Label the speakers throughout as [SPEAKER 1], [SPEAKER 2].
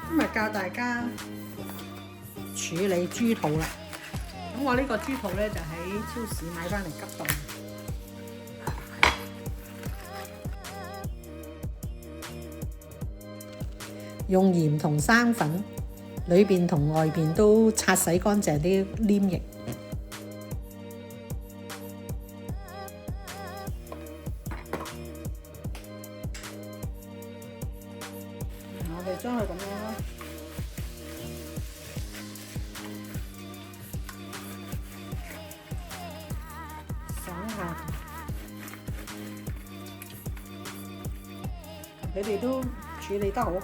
[SPEAKER 1] 今日教大家處理豬肚啦。咁我呢個豬肚咧就喺超市買翻嚟急凍，用鹽同生粉，裏邊同外邊都擦洗乾淨啲黏液。我哋將佢咁樣啦。下，你哋都處理得好好，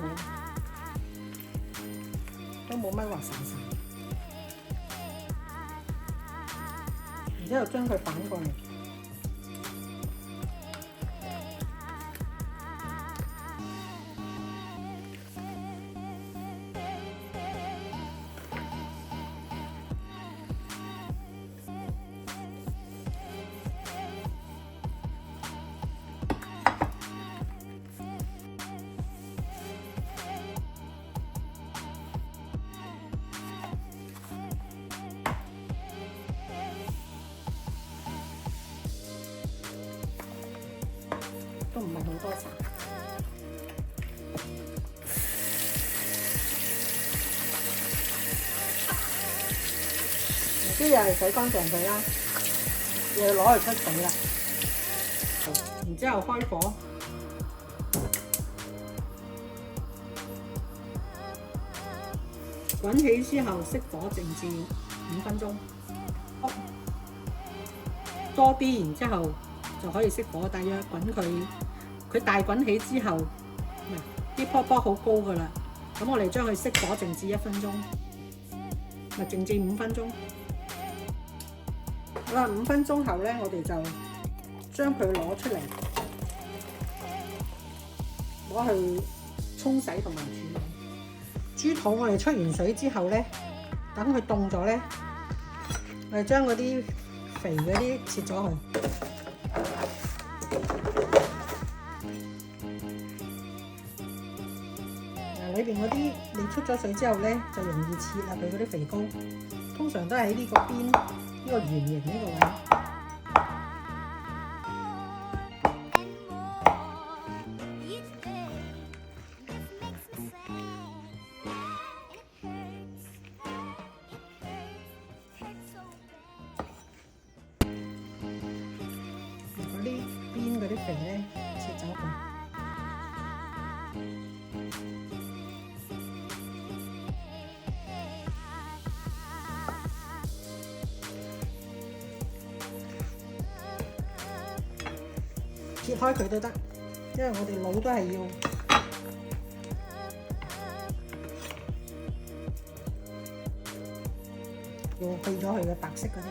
[SPEAKER 1] 都冇乜話散散。然之後將佢反過嚟，都唔係好多層。啲又係洗乾淨佢啦，又要攞嚟出水啦。然之後開火，滾起之後熄火靜置5分鐘，多啲，然之後就可以熄火，大約滾佢大滾起之後，啲泡泡好高噶啦。咁我哋將佢熄火靜置1分鐘，咪靜置5分鐘。好啦，5分鐘後咧，我哋就將佢攞出嚟，攞去沖洗同埋處理。豬肚我哋出完水之後咧，等佢凍咗咧，我哋將嗰啲肥嗰啲切咗佢。裏邊嗰啲你出咗水之後咧，就容易切啦。佢嗰啲肥膏，通常都係喺呢個邊呢個圓形呢個位。嗰啲邊嗰啲肥咧，切走佢。切開佢都得，因為我哋腦都係要去咗佢嘅白色嗰啲。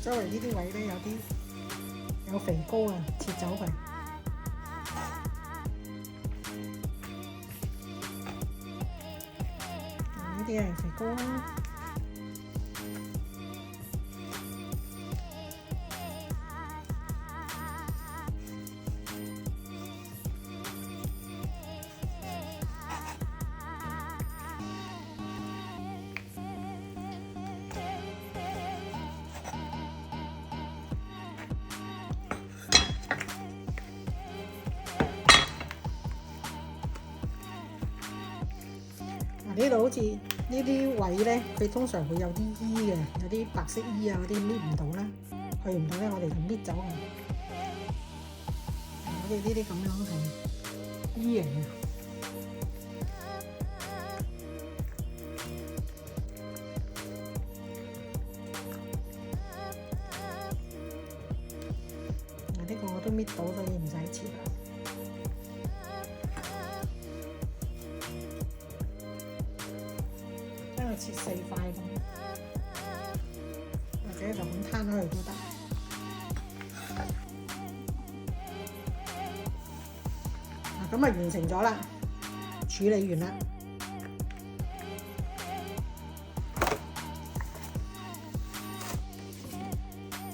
[SPEAKER 1] 周圍呢啲位咧有肥膏啊，切走佢。呢啲係肥膏啦。呢度好似呢啲位咧，佢通常會有啲衣嘅，有啲白色衣啊嗰啲搣唔到啦，去唔到咧，我哋就搣走佢。我哋呢啲咁樣係衣型嘅。呢個我都搣到，所以唔使切啦。切4塊咁，或者就咁攤開佢都得。咁啊完成咗啦，處理完啦。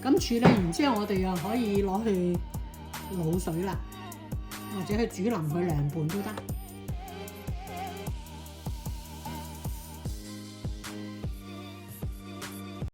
[SPEAKER 1] 咁處理完之後，我哋又可以攞去滷水啦，或者去煮腍佢涼拌都得。